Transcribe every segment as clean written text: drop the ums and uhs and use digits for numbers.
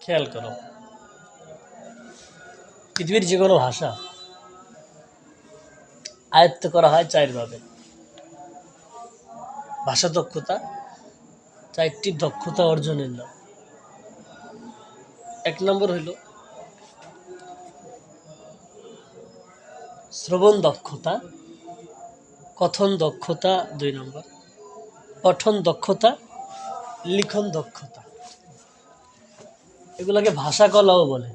খেয়াল করো, পৃথিবীর যে কোনো ভাষা আয়ত্ত করা হয় চারভাবে। ভাষা দক্ষতা, চারটি দক্ষতা অর্জনের নাম। এক নম্বর হইল শ্রবণ দক্ষতা, কথন দক্ষতা 2 নম্বর, পঠন দক্ষতা, লিখন দক্ষতা। এগুলাকে ভাষা কলাও বলে,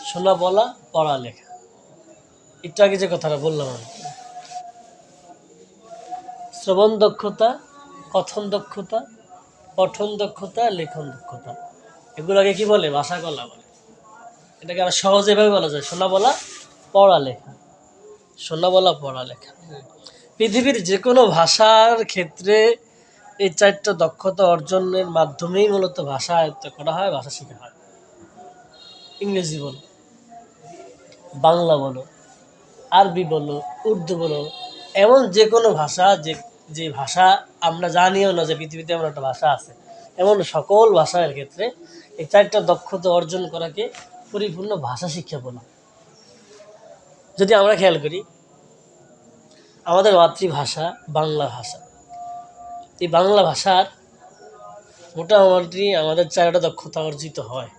শোনা বলা পড়া লেখা। একটু আগে যে কথাটা বললাম আমি, শ্রবণ দক্ষতা, কথন দক্ষতা, পঠন দক্ষতা, লেখন দক্ষতা, এগুলোকে কি বলে? ভাষা কলা বলে। এটাকে আরো সহজেভাবে বলা যায় শোনা বলা পড়া লেখা। শোনা বলা পড়া লেখা। পৃথিবীর যে কোনো ভাষার ক্ষেত্রে এই চারটা দক্ষতা অর্জনের মাধ্যমেই মূলত ভাষা আয়ত্ত করা হয়, ভাষা শেখা হয়। ইংরেজি বলো, বাংলা বলো, আরবি বলো, উর্দু বলো, এমন যে কোনো ভাষা, যে ভাষা আমরা জানিও না যে পৃথিবীতে এমন একটা ভাষা আছে, এমন সকল ভাষার ক্ষেত্রে এই চারটা দক্ষতা অর্জন করাকে পরিপূর্ণ ভাষা শিক্ষা বলা। যদি আমরা খেয়াল করি, আমাদের মাতৃভাষা বাংলা ভাষা, এই বাংলা ভাষার মোটামুটি আমাদের চারটা দক্ষতা অর্জিত হয়।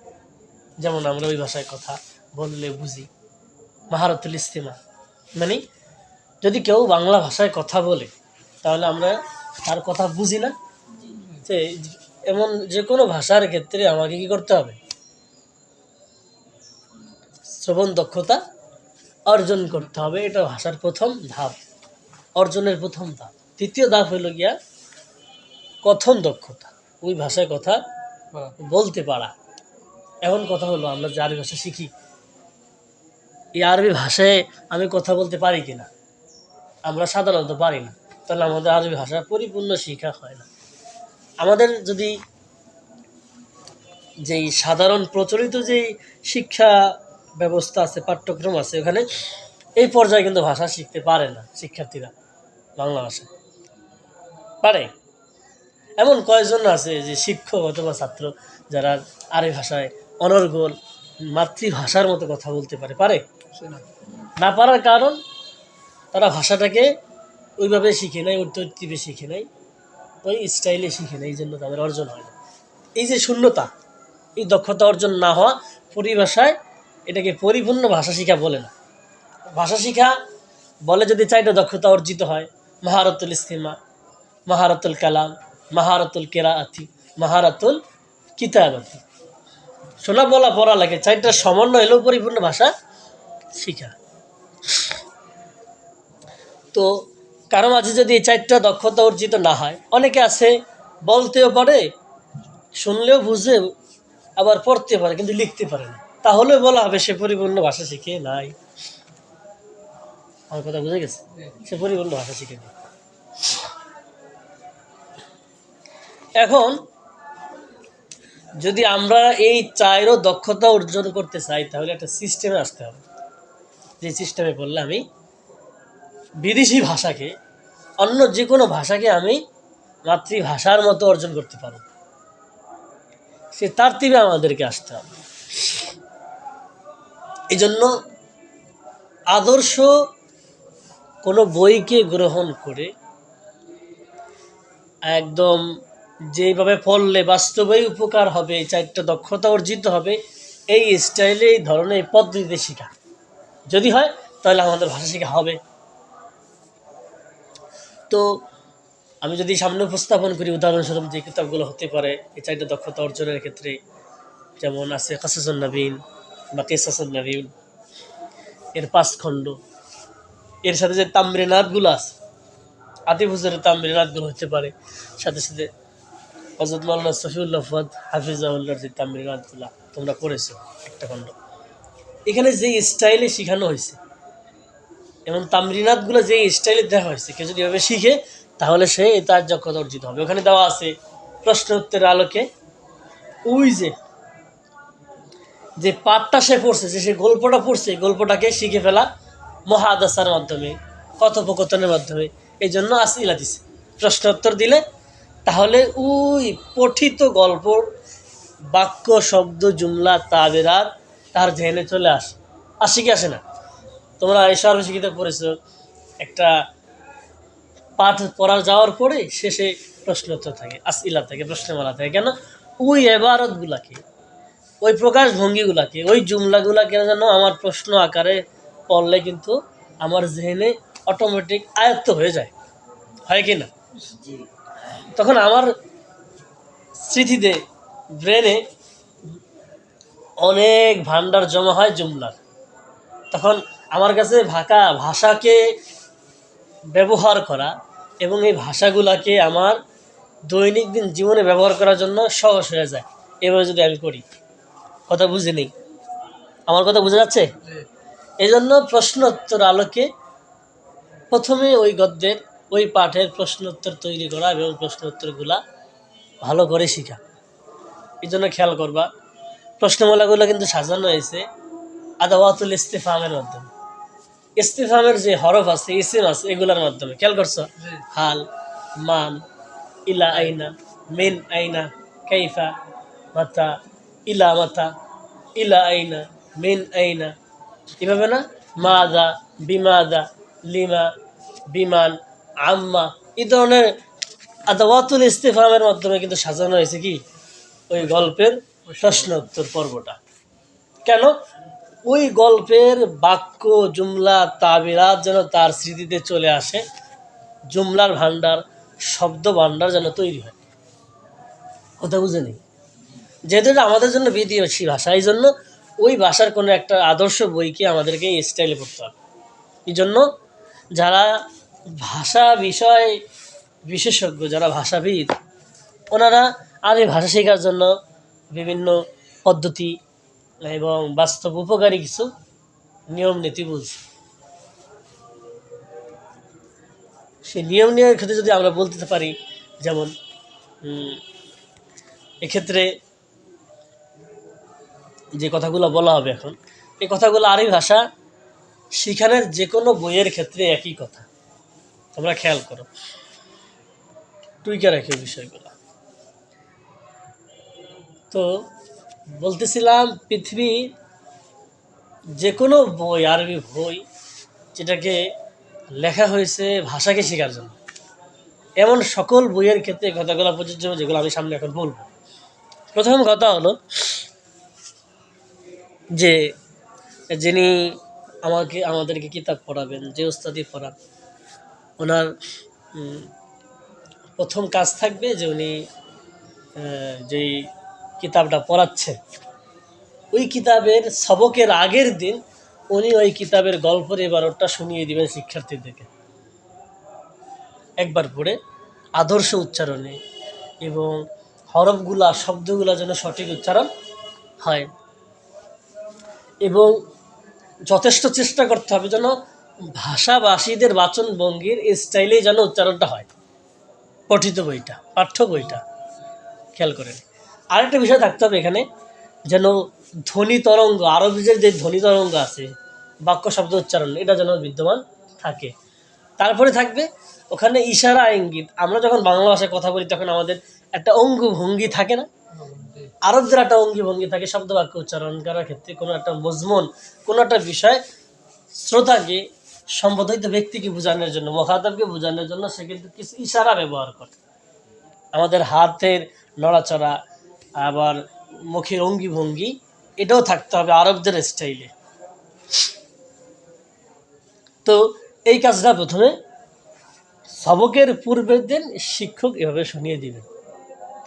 যেমন আমরা ওই ভাষায় কথা বললে বুঝি, মাহারাতুল ইস্তিমা, মানে যদি কেউ বাংলা ভাষায় কথা বলে তাহলে আমরা তার কথা বুঝি না। যে এমন যে কোনো ভাষার ক্ষেত্রে আমাকে কি করতে হবে? শ্রবণ দক্ষতা অর্জন করতে হবে। এটা ভাষার প্রথম ধাপ, অর্জনের প্রথম ধাপ। দ্বিতীয় ধাপ হইল গিয়া কথন দক্ষতা, ওই ভাষায় কথা বলতে পারা। এমন কথা হলো, আমরা যে আরবি ভাষা শিখি, এই আরবি ভাষায় আমি কথা বলতে পারি কিনা? আমরা সাধারণত পারি না, তাহলে আমাদের আরবি ভাষা পরিপূর্ণ শিক্ষা হয় না। আমাদের যদি যেই সাধারণ প্রচলিত যেই শিক্ষা ব্যবস্থা আছে, পাঠ্যক্রম আছে, ওখানে এই পর্যায়ে কিন্তু ভাষা শিখতে পারে না শিক্ষার্থীরা। বাংলা ভাষা পারে এমন কয়েকজন আছে যে শিক্ষক অথবা ছাত্র যারা আরবি ভাষায় অনর্গল মাতৃভাষার মতো কথা বলতে পারে। পারে না, পারার কারণ তারা ভাষাটাকে ওইভাবে শিখে নেয়, ওই তরতিবে শিখে নেয়, ওই স্টাইলে শিখে নেয়, এই জন্য তাদের অর্জন হয় না। এই যে শূন্যতা, এই দক্ষতা অর্জন না হওয়া পরিভাষায়, এটাকে পরিপূর্ণ ভাষা শিক্ষা বলে না। ভাষা শিক্ষা বলে যদি চারটা দক্ষতা অর্জিত হয়: মাহারাতুল ইস্তিমা, মাহারাতুল কালাম, মাহারাতুল কেরাআতি, মাহারাতুল কিতাবাতি। শোনা বলা পড়া লাগে, চারটার সমন্বয় হলেও পরিপূর্ণ ভাষা শিখা। তো কারো মাঝে যদি এই চারটা দক্ষতা অর্জিত না হয়, অনেকে আছে বলতেও পারে, শুনলেও বুঝে, আবার পড়তে পারে কিন্তু লিখতে পারে না, তাহলে বলা হবে সে পরিপূর্ণ ভাষা শিখে নাই। আমার কথা বুঝে গেছে? সে পরিপূর্ণ ভাষা শিখে নেই। এখন যদি আমরা এই চারও দক্ষতা অর্জন করতে চাই, তাহলে একটা সিস্টেমে আসতে হবে। যে সিস্টেমে বললে আমি বিদেশি ভাষাকে, অন্য যে কোনো ভাষাকে আমি মাতৃভাষার মতো অর্জন করতে পারব, সে তারতিবে আমাদেরকে আসতে হবে। এই জন্য আদর্শ কোনো বইকে গ্রহণ করে একদম যেভাবে পড়লে বাস্তবেই উপকার হবে, এই চারটা দক্ষতা অর্জিত হবে, এই স্টাইলে, এই ধরনের, এই পদ্ধতিতে শেখা যদি হয়, তাহলে আমাদের ভাষা শেখা হবে। তো আমি যদি সামনে উপস্থাপন করি, উদাহরণস্বরূপ যে কিতাবগুলো হতে পারে এই চারটা দক্ষতা অর্জনের ক্ষেত্রে, যেমন আছে কাসাসুন নবীন বা কিসাসুন নবীন, এর 5 খণ্ড। এর সাথে যে তামরিনাতগুলো আছে, আতিফ হুজুরের তামরিনাতগুলো হতে পারে, সাথে সাথে হযরত মাওলানা শফিউল্লাহ ফাদ হাফিজাহুল্লাহর যে তামরিনাতগুলো তোমরা পড়েছো একটা খণ্ড, এখানে যে স্টাইলে শেখানো হয়েছে এবং তামরিনাতগুলো যে স্টাইলে দেওয়া হয়েছে, কেউ যদি এভাবে শিখে তাহলে সে তার দক্ষতা অর্জিত হবে। ওখানে দেওয়া আছে প্রশ্ন উত্তরের আলোকে ওই যে পাঠটা সে পড়ছে, যে গল্পটা পড়ছে, গল্পটাকে শিখে ফেলা মুহাদাসার মাধ্যমে, কথোপকথনের মাধ্যমে। এই জন্য আসইলা দিছে, প্রশ্ন উত্তর দিলে তাহলে ওই পঠিত গল্পর বাক্য শব্দ জুমলা তাবেরাত তার জেনে চলে আসে, আসে কি আসে না? তোমরা এই সর্বশিক্ষিত পড়েছ, একটা পাঠ পড়া যাওয়ার পরে শেষে প্রশ্ন উত্তর থাকে, আসইলা থাকে, প্রশ্নমালা থাকে। কেন? ওই এবারতগুলাকে, ওই প্রকাশ ভঙ্গিগুলাকে, ওই জুমলাগুলাকে যেন আমার প্রশ্ন আকারে পড়লে কিন্তু আমার জেনে অটোমেটিক আয়ত্ত হয়ে যায়, হয় কি না? তখন আমার স্মৃতিতে, ব্রেনে অনেক ভান্ডার জমা হয় জুমলার। তখন আমার কাছে ভাষাকে ব্যবহার করা এবং এই ভাষাগুলাকে আমার দৈনন্দিন জীবনে ব্যবহার করার জন্য সহজ হয়ে যায়, এভাবে যদি আমি করি। কথা বুঝে নেই, আমার কথা বুঝে যাচ্ছে? এই জন্য প্রশ্নোত্তর আলোকে প্রথমে ওই গদ্যের, ওই পাঠের প্রশ্নোত্তর তৈরি করা এবং প্রশ্নোত্তরগুলা ভালো করে শেখা। এই জন্য খেয়াল করবা, প্রশ্নমালাগুলো কিন্তু সাজানো হয়েছে আদাওয়াতুল ইস্তিফহামের মাধ্যমে। ইস্তিফহামের যে হরফ আছে, ইসিম আছে, এগুলোর মাধ্যমে। খেয়াল করছো? হাল, মান, ইলা আইনা, মিন আইনা, কাইফা, মাতা, ইলা মাতা, ইলা আইনা, মিন আইনা, এভাবে না? মাদা, বিমাদা, লিমা, বিমান, আম্মা, এই ধরনের আদাওয়াতুল ইস্তিফহামের মাধ্যমে কিন্তু সাজানো হয়েছে কি ওই গল্পের প্রশ্ন উত্তর পর্বটা। কেন? ওই গল্পের বাক্য জুমলা তাবিরাত যেন তার স্মৃতিতে চলে আসে, জুমলার ভান্ডার, শব্দ ভান্ডার যেন তৈরি হয়। কথা বুঝে নেই? যেহেতু এটা আমাদের জন্য বিদেশি ভাষা, এই জন্য ওই ভাষার কোনো একটা আদর্শ বইকে আমাদেরকে এই স্টাইলে পড়তে হবে। এই জন্য যারা ভাষা বিষয় বিশেষজ্ঞ, যারা ভাষাবিদ, ওনারা আরবি ভাষা শেখার জন্য বিভিন্ন পদ্ধতি এবং বাস্তব উপকারী কিছু নিয়ম নীতি বলছে। সেই নিয়ম নিয়মের ক্ষেত্রে যদি আমরা বলতে পারি, যেমন এক্ষেত্রে যে কথাগুলো বলা হবে এখন, এই কথাগুলো আরবি ভাষা শিখানোর যে কোনো বইয়ের ক্ষেত্রে একই কথা। তোমরা খেয়াল করো, টুইকা রাখি বিষয়গুলো। তো বলতেছিলাম, পৃথিবী যে কোনো বই, আরবি বই যেটাকে লেখা হয়েছে ভাষাকে শেখার জন্য, এমন সকল বইয়ের ক্ষেত্রে কথাগুলো প্রযোজ্য, যেগুলো আমি সামনে এখন বলবো। প্রথম কথা হলো যে যিনি আমাদেরকে কিতাব পড়াবেন, যে ওস্তাদি পড়ান, ওনার প্রথম কাজ থাকবে যে উনি যেই কিতাবটা পড়াচ্ছে, ওই কিতাবের সবকের আগের দিন উনি ওই কিতাবের গল্পের এবারটা শুনিয়ে দিবেন শিক্ষার্থীদেরকে, একবার পড়ে আদর্শ উচ্চারণে, এবং হরফগুলা, শব্দগুলা যেন সঠিক উচ্চারণ হয়, এবং যথেষ্ট চেষ্টা করতে হবে যেন ভাষাভাষীদের বাচন ভঙ্গির স্টাইলেই যেন উচ্চারণটা হয় পঠিত বইটা, পাঠ্য বইটা। খেয়াল করেন। আরেকটা বিষয় থাকতে হবে এখানে, যেন ধ্বনি তরঙ্গ, আরবিদের যে ধ্বনি তরঙ্গ আছে, বাক্য শব্দ উচ্চারণ, এটা যেন বিদ্যমান থাকে। তারপরে থাকবে ওখানে ইশারা ইঙ্গিত। আমরা যখন বাংলা ভাষায় কথা বলি তখন আমাদের একটা অঙ্গ ভঙ্গি থাকে না? আরবদের একটা অঙ্গি ভঙ্গি থাকে শব্দ বাক্য উচ্চারণ করার ক্ষেত্রে। কোনো একটা মজমুন, কোনো একটা বিষয় শ্রোতাকে, সম্বোধিত ব্যক্তিকে বোঝানোর জন্য, মুখাতাবকে বোঝানোর জন্য সে কিন্তু কিছু ইশারা ব্যবহার করে। আমাদের হাতের নড়াচড়া, আবার মুখের অঙ্গি ভঙ্গি, এটাও থাকতে হবে আরবদের স্টাইলে। তো এই কাজটা প্রথমে সবকের পূর্বের দিন শিক্ষক এভাবে শুনিয়ে দিবেন,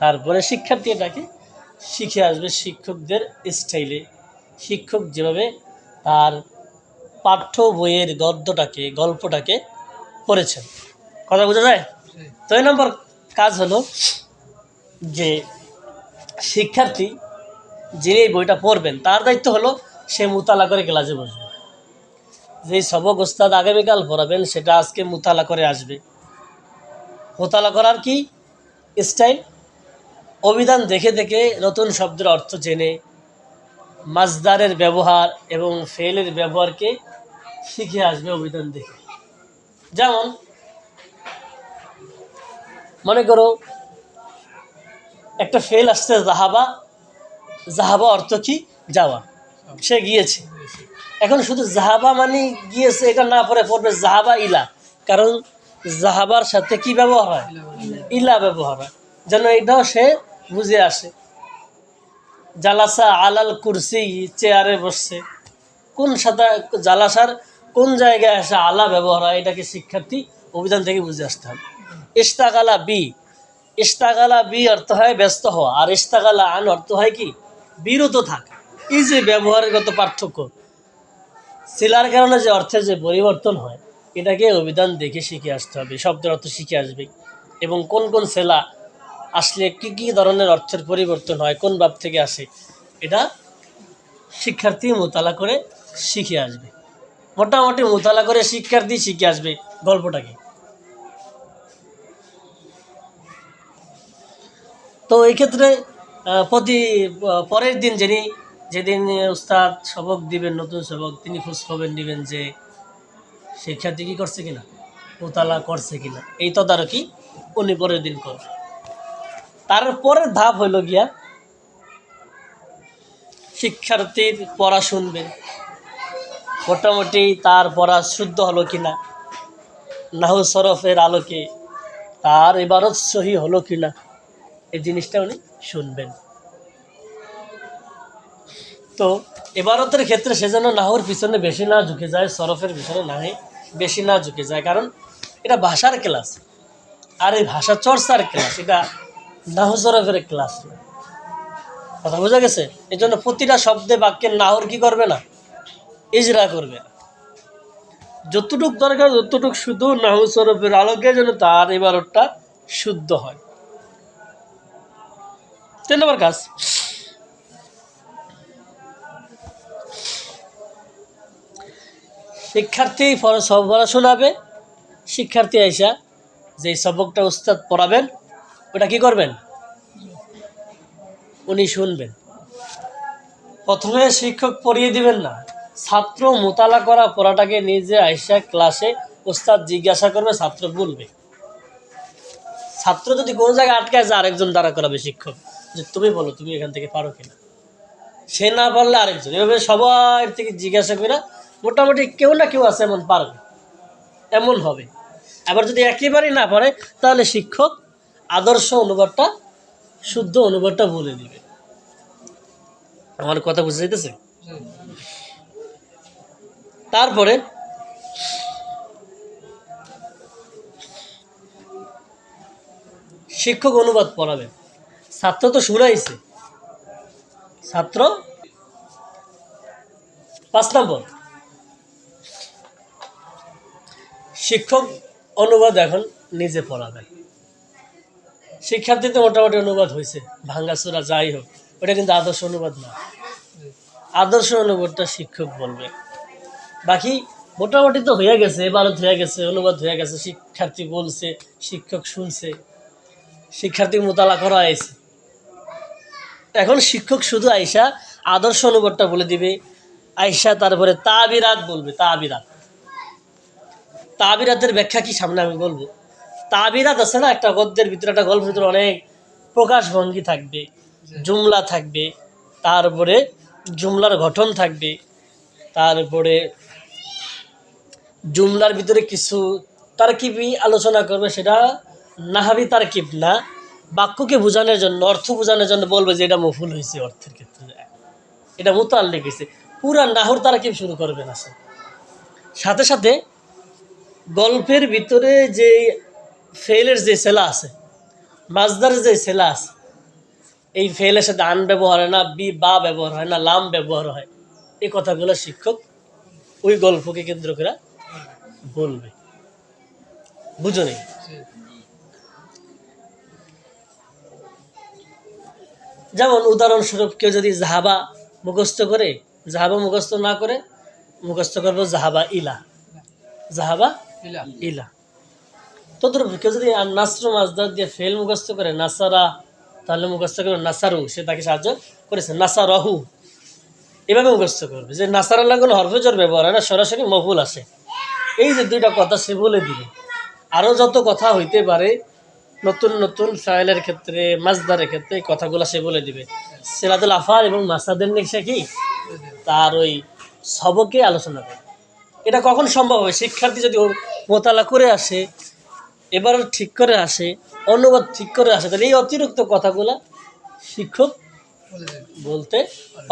তারপরে শিক্ষার্থী এটাকে শিখে আসবে শিক্ষকদের স্টাইলে, শিক্ষক যেভাবে তার পাঠ্য বইয়ের গল্পটাকে পড়েছেন। কথা বোঝা যায়? তো এই নম্বর কাজ হলো যে শিক্ষার্থী যিনি এই বইটা পড়বেন তার দায়িত্ব হলো সে মুতালা করে ক্লাসে বসবে। যেই সবক ওস্তাদ আগামীকাল পড়াবেন সেটা আজকে মুতালা করে আসবে। মুতালা করার কি স্টাইল? অভিধান দেখে দেখে নতুন শব্দের অর্থ জেনে, মাজদারের ব্যবহার এবং ফেলের ব্যবহারকে শিখে আসবে অভিধান দেখে। যেমন মনে করো একটা ফেল আসছে জাহাবা জাহাবা অর্থ কি? যাওয়া। সে গিয়েছে। এখন শুধু জাহাবা মানে গিয়েছে এটা না পড়ে পড়বে জাহাবা ইলা, কারণ জাহাবার সাথে কি ব্যবহার হয়? ইলা ব্যবহার হয়, যেন এটাও সে বুঝে আসে। জালাসা আলাল কুরসি, চেয়ারে বসছে। কোন সাথে জালাসার কোন জায়গায় আসে আলা ব্যবহার হয়, এটাকে শিক্ষার্থী অভিধান থেকে বুঝে আসতে হবে। ইস্তাগালা বি, ইস্তাগালা বি অর্থ হয় ব্যস্ত হওয়া, আর ইস্তাগালা আন অর্থ হয় কি? বিরত থাকা। এই যে ব্যবহারগত পার্থক্য, সিলার কারণে যে অর্থের যে পরিবর্তন হয়, এটাকে অভিধান দেখে শিখে আসতে হবে, শব্দের অর্থ শিখে আসবে। এবং কোন কোন সেলা আসলে কি কি ধরনের অর্থের পরিবর্তন হয়, কোন ভাব থেকে আসে, এটা শিক্ষার্থী মোতালা করে শিখে আসবে। মোটামুটি মোতালা করে শিক্ষার্থী শিখে আসবে গল্পটাকে। তো এই ক্ষেত্রে প্রতি পরের দিন যেদিন উস্তাদ সবক দিবেন, নতুন সবক, তিনি খোঁজ খবর নেবেন যে শিক্ষার্থী কী করছে কিনা, মোতালা করছে কিনা, এই তদারকি উনি পরের দিন করবে। তারপরের ধাপ হইল গিয়া শিক্ষার্থীর পড়া শুনবেন, মোটামুটি তার পড়া শুদ্ধ হলো কিনা, নাহু সরফের আলোকে তার ইবারত সহি হলো কিনা, এই জিনিসটা উনি শুনবেন। তো ইবারতের ক্ষেত্রে সেজন্য নাহুর পিছনে বেশি না ঝুঁকে যায়, সরফের পিছনে নাহি বেশি না ঝুঁকে যায়, কারণ এটা ভাষার ক্লাস, আর এই ভাষা চর্চার ক্লাস, এটা নাহু সরফের ক্লাস। কথা বোঝা গেছে? এই জন্য প্রতিটা শব্দে বাক্যের নাহুর কি করবে না, ইজরা করবে না। যতটুক দরকার ততটুক শুধু নাহু সরফের আলোকে যেন তার ইবারতটা শুদ্ধ হয়। 3 নম্বর কাজ, শিক্ষার্থী পড়া শোনাবে। শিক্ষার্থী আইসা যে সবকটা উস্তাদ পড়াবেন ওটা কি করবেন, উনি শুনবেন। প্রথমে শিক্ষক পড়িয়ে দিবেন না, ছাত্র মোতালা করা পড়াটাকে নিজে আইসা ক্লাসে উস্তাদ জিজ্ঞাসা করবে, ছাত্র বলবে। ছাত্র যদি কোনো জায়গায় আটকায় যায়, আরেকজন দাঁড়া করাবে শিক্ষক, যে তুমি বলো তুমি এখান থেকে পারো কিনা। সে না পারলে আরেকজন, এভাবে সবার থেকে জিজ্ঞাসা করে মোটামুটি কেউ না কেউ আছে এমন পারবে, এমন হবে। আবার যদি একেবারেই না পারে, তাহলে শিক্ষক আদর্শ অনুবাদটা, শুদ্ধ অনুবাদটা বলে দিবে। আমার কথা বুঝে যাইতেছে? তারপরে শিক্ষক অনুবাদ পড়াবে। ছাত্র তো শুনাইছে, ছাত্র 5 নম্বর, শিক্ষক অনুবাদ এখন নিজে পড়াবে। শিক্ষার্থীতে মোটামুটি অনুবাদ হয়েছে, ভাঙ্গাচোরা যাই হোক, ওটা কিন্তু আদর্শ অনুবাদ না। আদর্শ অনুবাদটা শিক্ষক বলবে। বাকি মোটামুটি তো হয়ে গেছে, ইবারত হয়ে গেছে, অনুবাদ হয়ে গেছে, শিক্ষার্থী বলছে, শিক্ষক শুনছে, শিক্ষার্থী মোতালা করা হয়েছে। এখন শিক্ষক শুধু আইসা আদর্শ অনুবাদটা বলে দিবে। আইসা তারপরে তাবিরাত বলবে। তাবিরাতের ব্যাখ্যা কি সামনে আমি বলবো। তাবিরাত আছে না, একটা গদ্যের ভিতরে, একটা গল্পের ভিতরে অনেক প্রকাশভঙ্গি থাকবে, জুমলা থাকবে, তারপরে জুমলার গঠন থাকবে, তারপরে জুমলার ভিতরে কিছু তারকিবি আলোচনা করবে। সেটা নাহাবি তারকিব না, বাক্যকে বোঝানোর জন্য, অর্থ বোঝানোর জন্য বলবে যে এটা মফুল হয়েছে, অর্থের ক্ষেত্রে এটা মুতাল্লিক হয়েছে। পুরা নাহুর তারকিব শুরু করবে না। সাথে সাথে গল্পের ভিতরে যে ফেলের যে সেলা আছে, মাজদারের যে সেলা আছে, এই ফেলের সাথে আন ব্যবহার হয় না, বা ব্যবহার হয় না, লাম ব্যবহার হয়, এই কথাগুলো শিক্ষক ওই গল্পকে কেন্দ্র করে বলবে। বুঝো নেই? যেমন উদাহরণস্বরূপ কেউ যদি জাহাবা মুখস্থ করে, জাহাবা মুখস্থ না করে মুখস্থ করবো জাহাবা ইলা, জাহাবা ইলা। তদ্রুপ কেউ যদি নাসরু মাজদার দিয়ে ফেল মুখস্থ করে নাসারা, তাহলে মুখস্থ করবে নাসারু, সে তাকে সাহায্য করেছে, নাসারাহু, এভাবে মুখস্থ করবে। যে নাসারাল্লাহ কোনো হরফেজর ব্যবহার হয় না, সরাসরি মফুল আসে। এই যে দুইটা কথা সে বলে দিবে। আরও যত কথা হইতে পারে নতুন নতুন ফাইলের ক্ষেত্রে মাজদারের ক্ষেত্রে এই কথাগুলো সে বলে দিবে। সিলাতুল আফআল এবং মাসাদের নিয়ে সে কি তার ওই সবকে আলোচনা করে। এটা কখন সম্ভব হবে? শিক্ষার্থী যদি মোতালা করে আসে, এবার ঠিক করে আসে, অনুবাদ ঠিক করে আসে, তাহলে এই অতিরিক্ত কথাগুলা শিক্ষক বলতে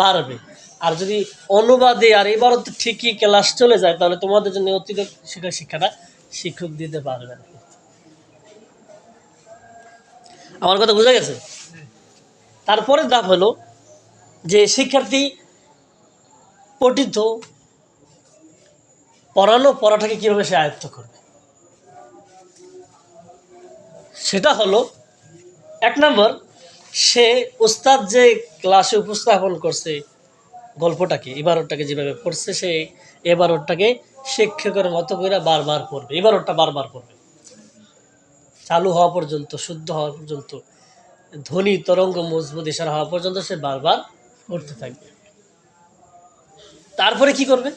পারবে। আর যদি অনুবাদে আর এবারও তো ঠিকই ক্লাস চলে যায়, তাহলে তোমাদের জন্য অতিরিক্ত শিক্ষাটা শিক্ষক দিতে পারবে না। আমার কথা বোঝা গেছে? তারপরে ধাপ হলো যে শিক্ষার্থী পঠিত পড়াটাকে কীভাবে সে আয়ত্ত করবে। সেটা হলো 1 নম্বর, সে উস্তাদ যে ক্লাসে উপস্থাপন করছে গল্পটাকে, ইবারতটাকে যেভাবে পড়ছে, সে এবারতটাকে শিক্ষকের মতো করে বারবার পড়বে। ইবারতটা বারবার পড়বে, চালু হওয়া পর্যন্ত, শুদ্ধ হওয়া পর্যন্ত, ধ্বনি তরঙ্গ মজবুত ইশারা হওয়া পর্যন্ত সে বারবার পড়তে থাকবে। তারপরে কি করবে?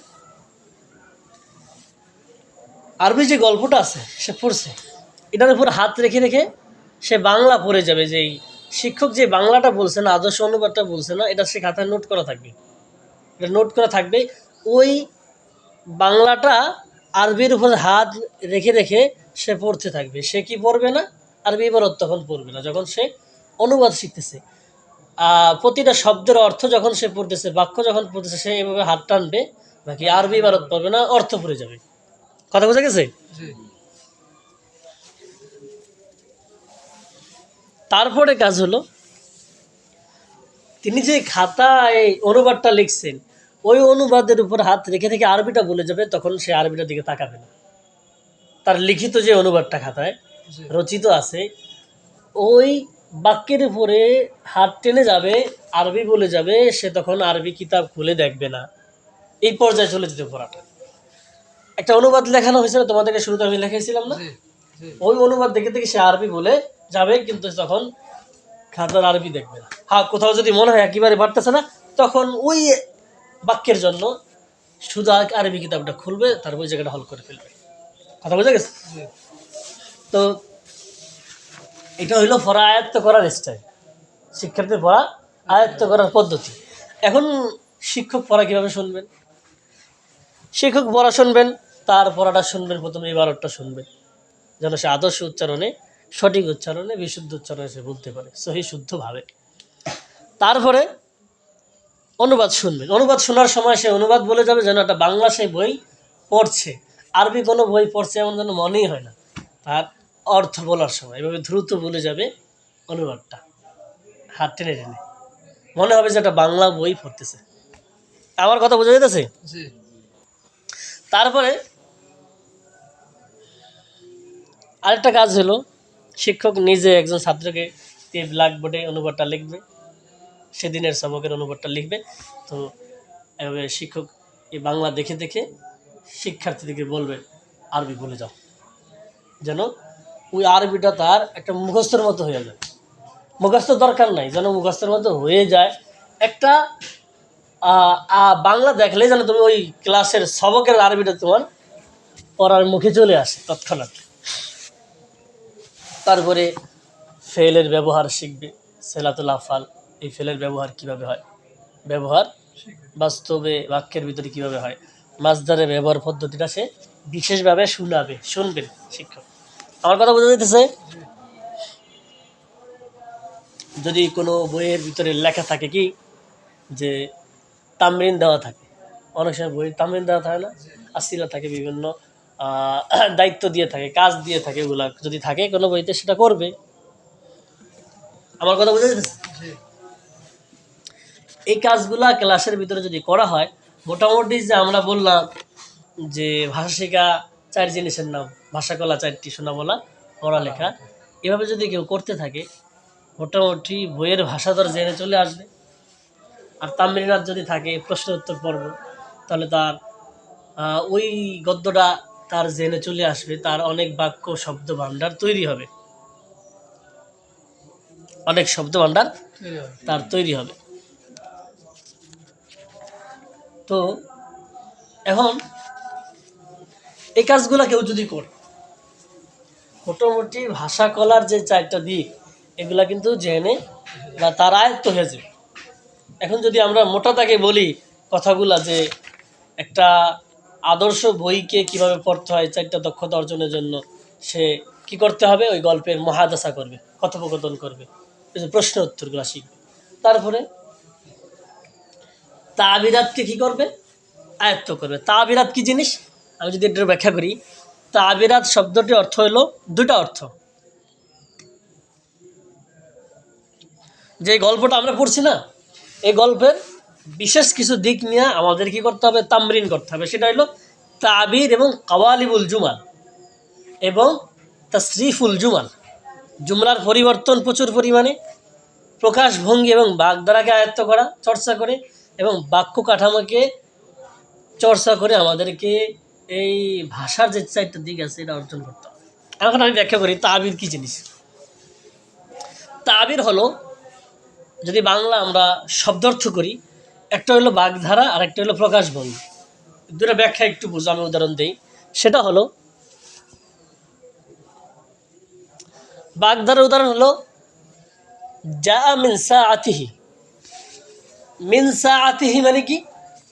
আরবি যে গল্পটা আছে সে পড়ছে, এটার উপর হাত রেখে রেখে সে বাংলা পড়ে যাবে। যে শিক্ষক যে বাংলাটা বলছে না, আদর্শ অনুবাদটা বলছে না, এটা সে খাতায় নোট করা থাকবে। এটা নোট করা থাকবে। ওই বাংলাটা আরবির উপর হাত রেখে রেখে সে পড়তে থাকবে। সে কি পড়বে না? আরবি ইবারত তখন পড়বে না, যখন সে অনুবাদ শিখতেছে। প্রতিটা শব্দের অর্থ যখন সে পড়তেছে, বাক্য যখন পড়তেছে, সে এভাবে হাত টানবে, বাকি আরবি ইবারত পড়বে না, অর্থ পড়ে যাবে। কথা বোঝা গেছে? তারপরে কাজ হলো, তিনি যে খাতায় অনুবাদটা লিখছেন, ওই অনুবাদের উপর হাত রেখে থেকে আরবিটা বলে যাবে, তখন সে আরবিটার দিকে তাকাবে না। তার লিখিত যে অনুবাদটা খাতায় রচিত আছে, ওই বাক্যের উপরে হাত টেনে যাবে, আরবি বলে যাবে, সে তখন আরবি কিতাব খুলে দেখবে না। এই পর্যায়ে চলে যেতে পড়াটা। একটা অনুবাদ লেখানো হয়েছিল, তোমাদেরকে শুরুতে আমি লিখেছিলাম না, ওই অনুবাদ দেখে দেখে সে আরবি বলে যাবে, কিন্তু তখন খাতার আরবি দেখবে না। হ্যাঁ, কোথাও যদি মনে হয় একেবারে পারতেছে না, তখন ওই বাক্যের জন্য শুধু আরবি কিতাবটা খুলবে, তারপর ওই জায়গাটা হল করে ফেলবে। কথা বোঝা গেছে? তো এটা হইলো পড়া আয়ত্ত করার স্টাইল, শিক্ষার্থীর পড়া আয়ত্ত করার পদ্ধতি। এখন শিক্ষক পড়া কীভাবে শুনবেন? শিক্ষক পড়া শুনবেন, তার পড়াটা শুনবেন, প্রথমে ইবারতটা শুনবেন, যেন সে আদর্শ উচ্চারণে, সঠিক উচ্চারণে, বিশুদ্ধ উচ্চারণে সে বলতে পারে, সহি শুদ্ধভাবে। তারপরে অনুবাদ শুনবেন। অনুবাদ শোনার সময় সে অনুবাদ বলে যাবে, যেন একটা বাংলা সে বই পড়ছে, আরবি কোনো বই পড়ছে এমন যেন মনেই হয় না। তার অর্থ বলার সময় এভাবে দ্রুত বলে যাবে অনুবাদটা, হাত টেনে টেনে, মনে হবে যে একটা বাংলা বই পড়তেছে। আমার কথা বোঝা যেতেছে? তারপরে আরেকটা কাজ হলো, শিক্ষক নিজে একজন ছাত্রকে ব্ল্যাকবোর্ডে অনুবাদটা লিখবে, সেদিনের সবকের অনুবাদটা লিখবে। তো এভাবে শিক্ষক এই বাংলা দেখে দেখে শিক্ষার্থীদেরকে বলবে আরবি বলে যাও, যেন ওই আরবিটা তার একটা মুখস্থের মতো হয়ে যায়। মুখস্থ দরকার নাই, যেন মুখস্থের মতো হয়ে যায়। একটা বাংলা দেখলেই যেন তুমি ওই ক্লাসের সবকের আরবিটা তোমার পড়ার মুখে চলে আসে তৎক্ষণাৎ। তারপরে ফেলের ব্যবহার শিখবে, সেলাতুল আফআল, এই ফেলের ব্যবহার কিভাবে হয়, ব্যবহার বাস্তবে বাক্যের ভিতরে কিভাবে হয়, মাজদারের ব্যবহার পদ্ধতিটা সে বিশেষভাবে শুনবেন শিক্ষক। আমার কথা বোঝা যেতেছে? যদি কোনো বইয়ের ভিতরে লেখা থাকে কি যে তামরিন দেওয়া থাকে, অনেক সময় বইয়ের তামরিন দেওয়া থাকে না, আসিলা থাকে, বিভিন্ন দায়িত্ব দিয়ে থাকে, কাজ দিয়ে থাকে, এগুলা যদি থাকে কোনো বইতে, সেটা করবে। আমার কথা বোঝা যেতেছে? এই কাজগুলা ক্লাসের ভিতরে যদি করা হয়, মোটামুটি যে আমরা বললাম যে ভাষা শেখা 4 জিনিসের নাম, ভাষা কলা 4টি, শোনা বলা পড়ালেখা, এভাবে যদি কেউ করতে থাকে, মোটামুটি বইয়ের ভাষাধর জেনে চলে আসবে। আর তামরিনাথ যদি থাকে, প্রশ্ন উত্তর পর্ব, তাহলে তার ওই গদ্যটা তার জেনে চলে আসবে, তার অনেক বাক্য শব্দ ভাণ্ডার তৈরি হবে, অনেক শব্দ ভাণ্ডার তার তৈরি হবে। তো এখন এই কাজগুলা কেউ যদি করে, মোটামুটি ভাষা কলার যে চারটা দিক এগুলা কিন্তু জেনে বা তার আয়ত্ত হয়ে যাবে। এখন যদি আমরা মোটা দাগে বলি কথাগুলা, যে একটা আদর্শ বইকে কিভাবে পড়তে হয় চারটা দক্ষতা অর্জনের জন্য, সে কি করতে হবে? ওই গল্পের মহাদাসা করবে, কথোপকথন করবে, ওই যে প্রশ্ন উত্তরগুলো শিখবে। তারপরে তাবিরাতকে কি করবে? আয়ত্ত করবে। তাবিরাত কি জিনিস আমি যদি একটু ব্যাখ্যা করি, তাবিরাত শব্দটির অর্থ হলো দুটা অর্থ। যে গল্পটা আমরা পড়ছি না, এই গল্পের বিশেষ কিছু দিক নিয়ে আমাদের কি করতে হবে? তামরিন করতে হবে। সেটা হলো তাবির এবং কাওয়ালিবুল জুমাল এবং তাসরিফুল জুমাল। জুমলার পরিবর্তন প্রচুর পরিমাণে, প্রকাশভঙ্গি এবং বাগধারাকে আয়ত্ত করা, চর্চা করে, এবং বাক্য কাঠামোকে চর্চা করে আমাদেরকে এই ভাষার যে চারটা দিক আছে এটা অর্জন করতে হবে। এখন আমি ব্যাখ্যা করি তাবির কি জিনিস। তাবির হলো, যদি বাংলা আমরা শব্দার্থ করি, একটা হলো বাগধারা আর একটা হলো প্রকাশভঙ্গি। দুটো ব্যাখ্যা একটু বুঝো, আমি উদাহরণ দিই। সেটা হলো, বাগধারার উদাহরণ হলো যা মিন সাআতিহি। মিন সাআতিহি মানে কি?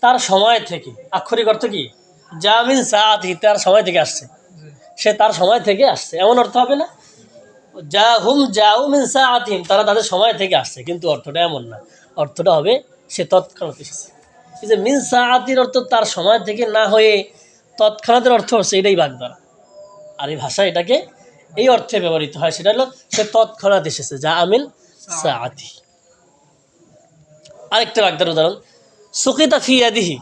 তার সময় থেকে। আক্ষরিক অর্থ কি? যা মিন সাআতিহি, তার সময় থেকে আসছে, সে তার সময় থেকে আসছে, এমন অর্থ হবে না? যা হুম যাও মিন সাআতিহিম, তারা তাদের সময় থেকে আসছে, কিন্তু অর্থটা এমন না। অর্থটা হবে সে তৎক্ষণাৎ এসেছে। এই যে মিন সাআতির অর্থ তার সময় থেকে না হয়ে তৎক্ষণাতের অর্থ হচ্ছে, এটাই বাগধারা। আর এই ভাষা এটাকে এই অর্থে ব্যবহৃত হয়, সেটা হলো সে তৎক্ষণাৎ এসেছে, যা আমিন সাআতি। আরেকটা বাগধারার উদাহরণ, সুকিতা ফি ইয়াদিহি।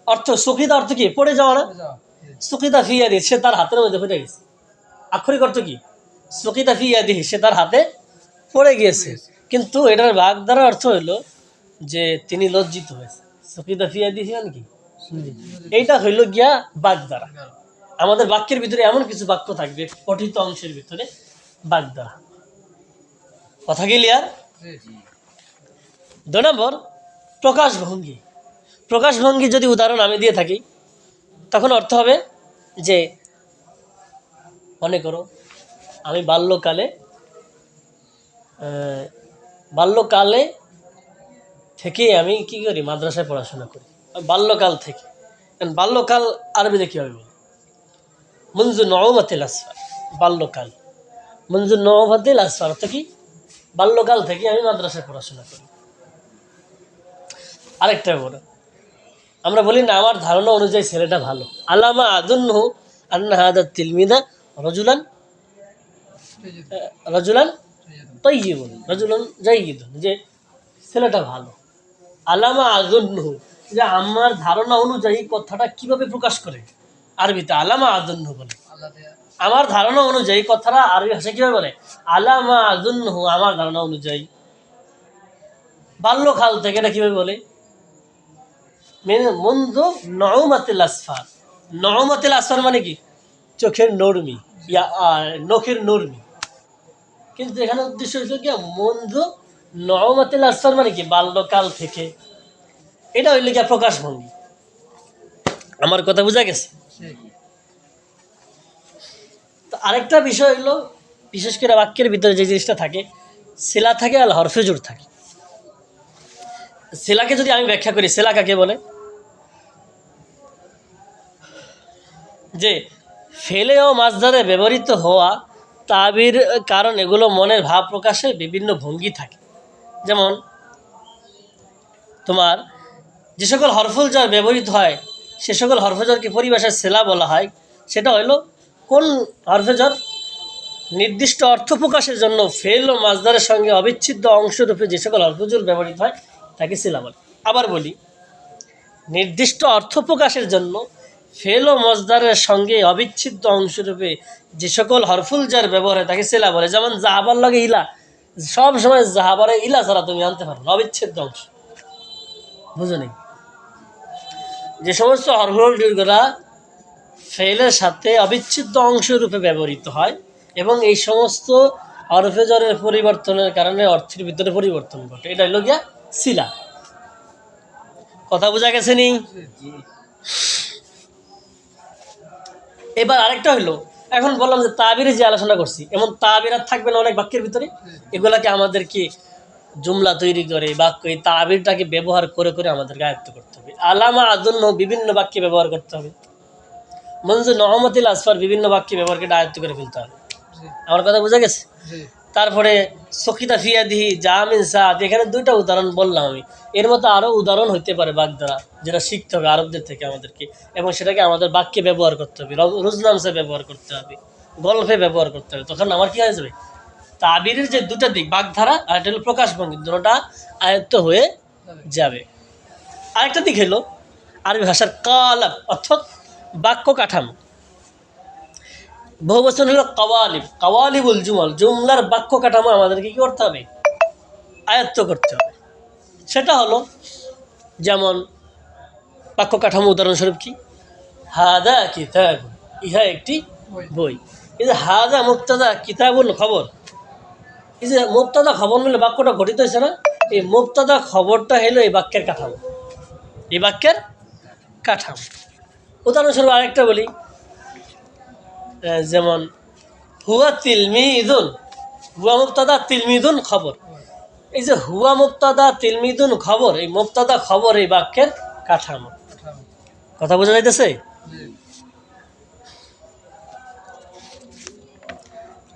অর্থ সুকিতা অর্থ কি? পড়ে যাওয়া না? সুকিতা ফি ইয়াদিহি, সে তার হাতের মধ্যে পড়ে গেছে। আক্ষরিক অর্থ কি? সুকিতা ফি ইয়াদিহি, সে তার হাতে পড়ে গিয়েছে। কিন্তু এটার বাগধারা অর্থ হইল যে তিনি লজ্জিত হয়েছে। সুকিতা ফি ইয়াদিহি মানে কি? এইটা হইল গিয়া বাগধারা। আমাদের বাক্যের ভিতরে এমন কিছু বাক্য থাকবে, পঠিত অংশের ভিতরে বাগধারা। কথা ক্লিয়ার? 2 নম্বর প্রকাশভঙ্গি। প্রকাশভঙ্গি যদি উদাহরণ আমি দিয়ে থাকি, তখন অর্থ হবে যে, মনে করো আমি বাল্যকালে থেকে আমি কি করি? মাদ্রাসায় পড়াশোনা করি। বাল্যকাল থেকে, বাল্যকাল আরবিতে কী হবে? মুনজু নওমাতিল আসফার, বাল্যকাল। মুনজু নওমাতিল আসফার অর্থ কি? বাল্যকাল থেকে আমি মাদ্রাসায় পড়াশোনা করি। আরেকটা বলো, আমরা বলি না আমার ধারণা অনুযায়ী ছেলেটা ভালো। আল্লামা আদুন্নহু আন্না হাদা তিলমিদা রজুলান রজুলান তৈয়িবুন রজুলান জাইয়িদুন, যে ছেলেটা ভালো। আল্লামা আদুন্নহু, যে আমার ধারণা অনুযায়ী কথাটা কিভাবে প্রকাশ করে? আরবিতে আল্লামা আদুন্নহু বলে। আমার ধারণা অনুযায়ী কথাটা আরবি ভাষায় কিভাবে বলে? আল্লামা আদুন্নহু, আমার ধারণা অনুযায়ী। বাল্যকাল থেকে এটা কিভাবে বলে? মুনযু নউমাতিল আসফার। নউমাতিল আসফার মানে কি? চোখের নরমি, নখের নরমি। কিন্তু এখানে উদ্দেশ্য হয়েছিল কি? মুনযু নউমাতিল আসফার মানে কি? বাল্যকাল থেকে। এটা হইল কি প্রকাশভঙ্গি। আমার কথা বোঝা গেছে? তো আরেকটা বিষয় হইল, বিশেষ করে বাক্যের ভিতরে যে জিনিসটা থাকে, সিলা থাকে আর হরফে জোর থাকে। সিলাকে যদি আমি ব্যাখ্যা করি, সিলা কাকে বলে? যে ফেলে ও মাছধারে ব্যবহৃত হওয়া তাবির, কারণ এগুলো মনের ভাব প্রকাশে বিভিন্ন ভঙ্গি থাকে। যেমন তোমার যে সকল হরফুল জ্বর ব্যবহৃত হয়, সে সকল হরফজরকে পরিভাষায় সেলা বলা হয়। সেটা হইল কোন হরফজর? নির্দিষ্ট অর্থ প্রকাশের জন্য ফেল ও মাজদারের সঙ্গে অবিচ্ছেদ্য অংশরূপে যে সকল হরফজর ব্যবহৃত হয় তাকে সেলা বলে। আবার বলি, নির্দিষ্ট অর্থ প্রকাশের জন্য ফেল ও মজদারের সঙ্গে অবিচ্ছেদ্য অংশরূপে যে সকল হরফুল জার ব্যবহার হয় তাকে সেলা বলে। যেমন জাহাবার লগে ইলা, সব সময় জাহাবারে ইলা ছাড়া তুমি আনতে পারো না, অবিচ্ছেদ্য অংশ। বুঝো নেই? যে সমস্ত হরফগুলা ফেলের সাথে অবিচ্ছেদ্য অংশরূপে ব্যবহৃত হয় এবং এই সমস্ত হরফে জরের পরিবর্তনের কারণে অর্থের ভিতরে পরিবর্তন ঘটে, এটা হলো গিয়া সিলা। কথা বোঝা গেছে নি? এবার আরেকটা হইলো, এখন বললাম যে তাবিরে যে আলোচনা করছি, এমন তাবিরাত থাকবে না অনেক বাক্যের ভিতরে, এগুলাকে আমাদেরকে জুমলা তৈরি করে বাক্য এই তাবিরটাকে ব্যবহার করে করে আমাদেরকে আয়ত্ত করতে হবে। আলামা আদন্য বিভিন্ন বাক্যে ব্যবহার করতে হবে। মঞ্জু নহমতিল আসফার বিভিন্ন বাক্যে ব্যবহার করে আয়ত্ত করে ফেলতে হবে। আমার কথা বোঝা গেছে? তারপরে সকিতা ফিয়াদিহি জামিন সাদ, এখানে দুইটা উদাহরণ বললাম আমি। এর মতো আরও উদাহরণ হইতে পারে বাগধারা, যেটা শিখতে হবে আরবদের থেকে আমাদেরকে, এবং সেটাকে আমাদের বাক্যে ব্যবহার করতে হবে, রুজনামসে ব্যবহার করতে হবে, গল্পে ব্যবহার করতে হবে। তখন আমার কি হয়ে যাবে, তাবিরের যে দুটা দিক বাগধারা আর একটা হলো প্রকাশভঙ্গি, দুটোটা আয়ত্ত হয়ে যাবে। আরেকটা দিক হলো আরবি ভাষার কালাব অর্থাৎ বাক্য কাঠামো। বহুবচন হলো কাওয়ালিব, কাওয়ালিবুল জুমাল, জুমলার বাক্য কাঠামো আমাদেরকে কি করতে হবে, আয়ত্ত করতে হবে। সেটা হলো যেমন বাক্য কাঠামো উদাহরণস্বরূপ কি, হাদা কিতাব, ইহা একটি বই। এই যে হাদা মুবতাদা কিতাবুল খবর, এই যে মুবতাদা খবর মিলে বাক্যটা গঠিত হয়েছে না, এই মুবতাদা খবরটা হলো এই বাক্যের কাঠামো, এই বাক্যের কাঠামো। উদাহরণস্বরূপ আরেকটা বলি, যেমন হুয়া তিলমিদুন, হুয়া মুবতাদা তিলমিদুন খবর। এই যে হুয়া মুবতাদা তিলমিদুন খবর, এই মুবতাদা খবর এই বাক্যের কাঠামো। কথা বোঝা যাইতেছে?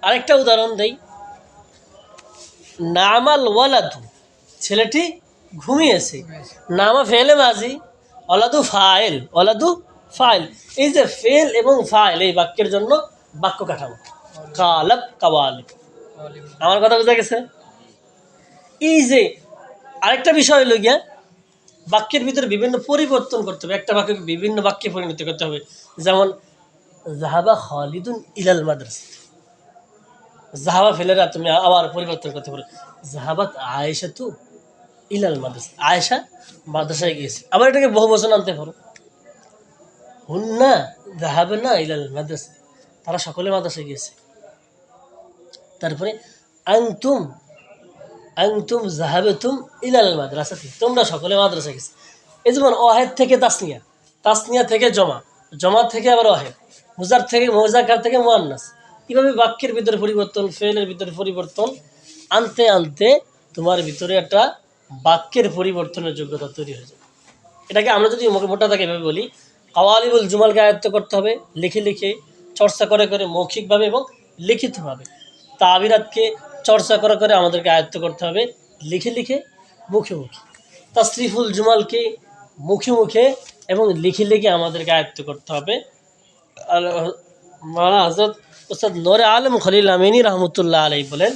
আরেকটা উদাহরণ দেই, নামাল ওয়ালাদু, ছেলেটি ঘুমিয়েছে। নামা ফেলে মাঝি, অলাদু ফাইল, অলাদু ফাইল। এই যে ফেল এবং ফাইল এই বাক্যের জন্য বাক্য কাঠামো কালাব কাওয়ালিব। আমার কথা বোঝা গেছে? এই যে আরেকটা বিষয় হলো গিয়া, বাক্যের ভিতরে বিভিন্ন পরিবর্তন করতে হবে, একটা বাক্যকে বিভিন্ন বাক্যে পরিণত করতে হবে। যেমন জাহাবা খালিদুন ইলাল মাদ্রাসা, জাহাবা ফেলেরা তুমি আবার পরিবর্তন করতে পারো, জাহাবাত আয়েশা তু ইলাল মাদ্রাসা, আয়েশা মাদ্রাসায় গিয়েছে। আবার এটাকে বহু বচন আনতে পারো, হুন্না জাহাবে না ইলাল মাদ্রাসা, তারা সকলে মাদ্রাসায় গিয়েছে। তারপরে আনতুম, আনতুম জাহাবেতুম ইলাল মাদ্রাসাতি, তোমরা সকলে মাদ্রাসায় গেছে। এই যেমন অহেদ থেকে তাসনিয়া, তাসনিয়া থেকে জমা, জমা থেকে আবার অহেদ, মুজার থেকে মোজাকার থেকে মুয়ান্নাস। এইভাবে বাক্যের ভিতরে পরিবর্তন, ফেলের ভিতরে পরিবর্তন আনতে আনতে তোমার ভিতরে একটা বাক্যের পরিবর্তনের যোগ্যতা তৈরি হয়ে যাবে। এটাকে আমরা যদি মোটা থাকে এভাবে বলি, কাওয়ালিবুল জুমালকে আয়ত্ত করতে হবে লিখে লিখে, চর্চা করে করে, মৌখিকভাবে এবং লিখিতভাবে। তাবিরাতকে চর্চা করে করে আমাদেরকে আয়ত্ত করতে হবে লিখে লিখে, মুখে মুখে। তাসরিফুল জুমালকে মুখে মুখে এবং লিখে লিখে আমাদেরকে আয়ত্ত করতে হবে। আর মাওলানা হযরত উস্তাদ নূরে আলম খলিল আমিনী রহমতুল্লাহ আলাইহি বলেন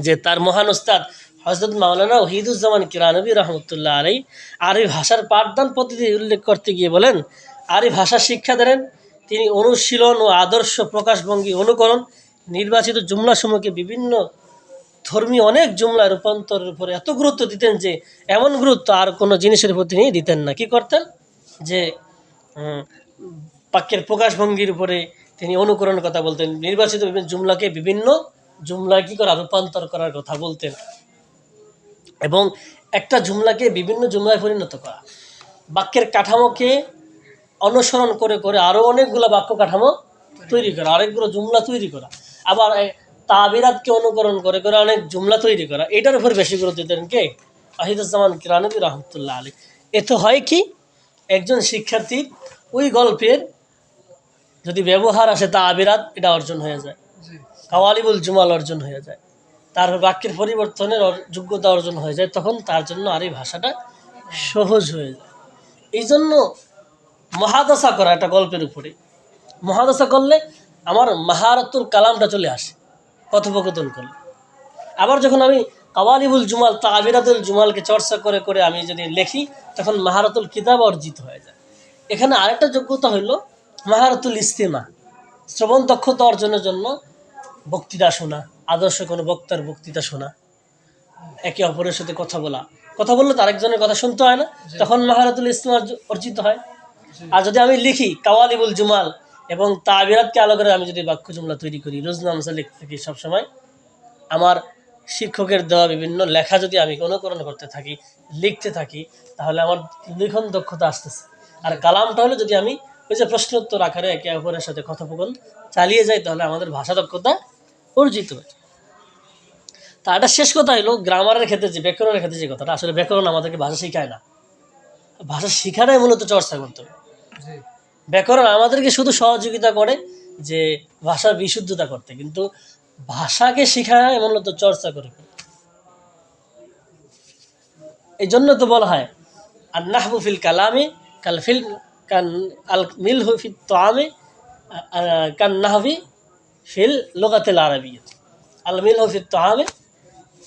যে তার মহান উস্তাদ হযরত মাওলানা ওহিদুজ্জামান কিরানবী রহমতুল্লাহ আলাইহি আরবি ভাষার পাঠদান পদ্ধতি উল্লেখ করতে গিয়ে বলেন, আরবি ভাষা শিক্ষা দেন তিনি অনুশীলন ও আদর্শ প্রকাশভঙ্গি অনুকরণ, নির্বাচিত জুমলাসমূহকে বিভিন্ন ধর্মীয় অনেক জুমলা রূপান্তরের উপরে এত গুরুত্ব দিতেন যে এমন গুরুত্ব আর কোনো জিনিসের উপর তিনি দিতেন না। কি করতেন, যে বাক্যের প্রকাশভঙ্গির উপরে তিনি অনুকরণের কথা বলতেন, নির্বাচিত বিভিন্ন জুমলাকে বিভিন্ন জুমলায় কী করা, রূপান্তর করার কথা বলতেন, এবং একটা জুমলাকে বিভিন্ন জুমলায় পরিণত করা, বাক্যের কাঠামোকে অনুসরণ করে করে আরও অনেকগুলো বাক্য কাঠামো তৈরি করা, আরেকগুলো জুমলা তৈরি করা, আবার তাবিরাতকে অনুকরণ করে করে অনেক জুমলা তৈরি করা। এটার উপর বেশি গুরুত্ব দেন কে, ওয়াহিদুজ্জামান কিরানবী রহমতুল্লাহ আলাইহি। এতে হয় কি, একজন শিক্ষার্থী ওই গল্পের যদি ব্যবহার আসে তাবিরাত, এটা অর্জন হয়ে যায়, কাওয়ালিবুল জুমাল অর্জন হয়ে যায়, তার বাক্যের পরিবর্তনের যোগ্যতা অর্জন হয়ে যায়, তখন তার জন্য আর এই ভাষাটা সহজ হয়ে যায়। এই জন্য মহাদশা করা একটা গল্পের উপরে, মহাদশা করলে আমার মাহারাতুল কালামটা চলে আসে কথোপকথন করলে। আবার যখন আমি কাওয়ালিবুল জুমাল তাবিরাতুল জুমালকে চর্চা করে করে আমি যদি লিখি, তখন মাহারাতুল কিতাব অর্জিত হয়ে যায়। এখানে আরেকটা যোগ্যতা হইল মাহারাতুল ইস্তেমা, শ্রবণ দক্ষতা অর্জনের জন্য বক্তৃতা শোনা, আদর্শ কোনো বক্তার বক্তৃতা শোনা, একে অপরের সাথে কথা বলা, কথা বললে তো আরেকজনের কথা শুনতে হয় না, তখন মাহারাতুল ইস্তেমা অর্জিত হয়। আর যদি আমি লিখি কাওয়ালিবুল জুমাল এবং তাবিরাতকে আলো করে আমি যদি বাক্য জুমলা তৈরি করি, রোজনামসা লিখতে থাকি সবসময়, আমার শিক্ষকের দেওয়া বিভিন্ন লেখা যদি আমি অনুকরণ করতে থাকি, লিখতে থাকি, তাহলে আমার লিখন দক্ষতা আসতেছে। আর কালামটা হলো যদি আমি ওই যে প্রশ্নোত্তর আকারে একে অপরের সাথে কথোপকথন চালিয়ে যাই, তাহলে আমাদের ভাষা দক্ষতা অর্জিত হয়। তা এটা শেষ কথা হলো গ্রামারের ক্ষেত্রে যে ব্যাকরণের ক্ষেত্রে যে কথাটা, আসলে ব্যাকরণ আমাদেরকে ভাষা শেখায় না, ভাষা শেখাটাই মূলত চর্চা করতে হবে। ব্যাকরণ আমাদেরকে শুধু সহযোগিতা করে যে ভাষার বিশুদ্ধতা করতে, কিন্তু ভাষাকে শেখায় মূলত চর্চা করে। এই জন্য তো বলা হয় আর নাহবু ফিল কালামে কাল ফিল কান আল মিল ফিল তোয়ামে কান নাহবি ফিল লোকাতিল আরবিয়্যা, আল মিল ফিল তোয়ামে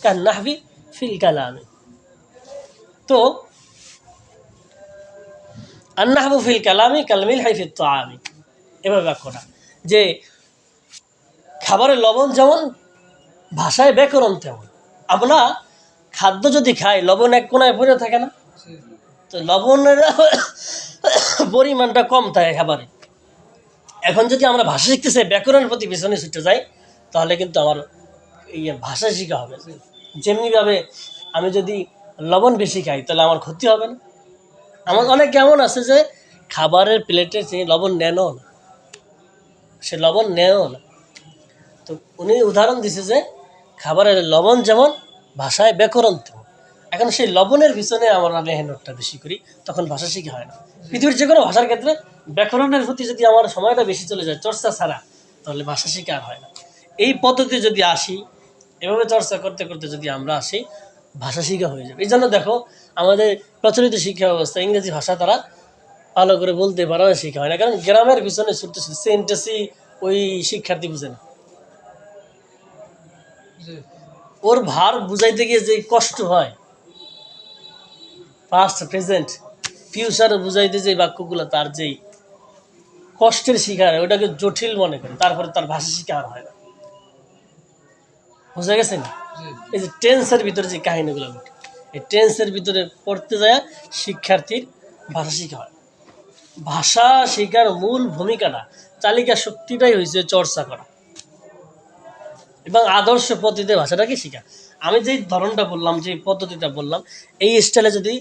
কান নাহবি ফিল কালামে। তো আর নাহবু ফিল কালামে কাল মিল ফিল তোয়ামে, এভাবে ব্যাখ্যাটা যে খাবারের লবণ যেমন ভাষায় ব্যাকরণ তেমন। আমরা খাদ্য যদি খাই, লবণ এক কোনায় পড়ে থাকে না, তো লবণের পরিমাণটা কম থাকে খাবারে। এখন যদি আমরা ভাষা শিখতে চাই, ব্যাকরণের প্রতি পিছনে ছুটে যাই, তাহলে কিন্তু আমার ভাষা শেখা হবে। যেমনিভাবে আমি যদি লবণ বেশি খাই, তাহলে আমার ক্ষতি হবে না। আমার অনেক কেমন আছে যে খাবারের প্লেটে সে লবণ নেনও না, সে লবণ নেও না। তো উনি উদাহরণ দিছে যে খাবারের লবণ যেমন ভাষায় ব্যাকরণ তেমন। এখন সেই লবণের পিছনে আমরা মেহনতটা বেশি করি, তখন ভাষা শিখা হয় না। পৃথিবীর যে কোনো ভাষার ক্ষেত্রে ব্যাকরণের প্রতি যদি আমার সময়টা বেশি চলে যায় চর্চা ছাড়া, তাহলে ভাষা শিখা আর হয় না। এই পদ্ধতি যদি আসি, এভাবে চর্চা করতে করতে যদি আমরা আসি, ভাষা শিখা হয়ে যাবে। এই জন্য দেখো আমাদের প্রচলিত শিক্ষা ব্যবস্থা ইংরেজি ভাষা তারা ভালো করে বলতে পারে না, শিখা হয় না, কারণ গ্রামের পিছনে ছুটতে ছুটতে সেন্টেন্সই ওই শিক্ষার্থী বুঝে না। ওর ভার বুঝাইতে গিয়ে যে কষ্ট হয়, পাস্ট প্রেজেন্ট ফিউচার বুঝাইতে যে বাক্যগুলো তার যেই কষ্টের শিকার, ওটাকে জটিল মনে করে, তারপরে তার ভাষা শিকার হয় না। বুঝা গেছে না? এই যে টেন্সের ভিতরে যে কাহিনীগুলো ঘটে, এই টেন্সের ভিতরে পড়তে যায় শিক্ষার্থীর ভাষা শিখা হয়। ভাষা শিখার মূল ভূমিকাটা, চালিকা শক্তিটাই হয়েছে চর্চা করা এবং আদর্শ পদ্ধতিতে ভাষাটাকে শেখা। আমি যেই ধরনটা বললাম, যে পদ্ধতিটা বললাম, এই স্টাইলে যদি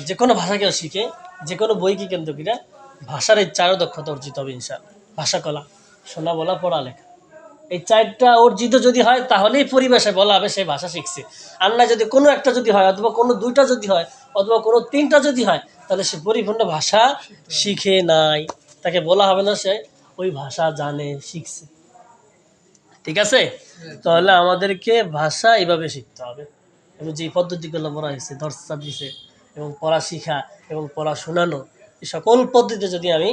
যে কোনো ভাষাকে শিখে, যে কোনো বইকে কেন্দ্র করে ভাষার এই চারও দক্ষতা অর্জিত হবে ইনশাআল্লাহ। ভাষা কলা, শোনা বলা, পড়া লেখা, এই চারটা অর্জিত যদি হয়, তাহলেই পরিভাষায় বলা হবে সে ভাষা শিখছে। আর না যদি কোনো একটা যদি হয়, অথবা কোনো দুইটা যদি হয়, অথবা কোনো তিনটা যদি হয়, তাহলে সে পরিপূর্ণ ভাষা শিখে নাই, তাকে বলা হবে না সে ওই ভাষা জানে, শিখছে। ঠিক আছে? তাহলে আমাদেরকে ভাষা এইভাবে শিখতে হবে, এবং যে পদ্ধতিগুলো বলা হয়েছে, দর্শা দিছে এবং পড়া শিখা এবং পড়া শোনানো, এই সকল পদ্ধতি যদি আমি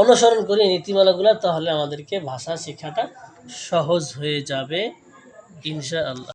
অনুসরণ করি নীতিমালাগুলো, তাহলে আমাদেরকে ভাষা শেখাটা সহজ হয়ে যাবে ইনশাআল্লাহ।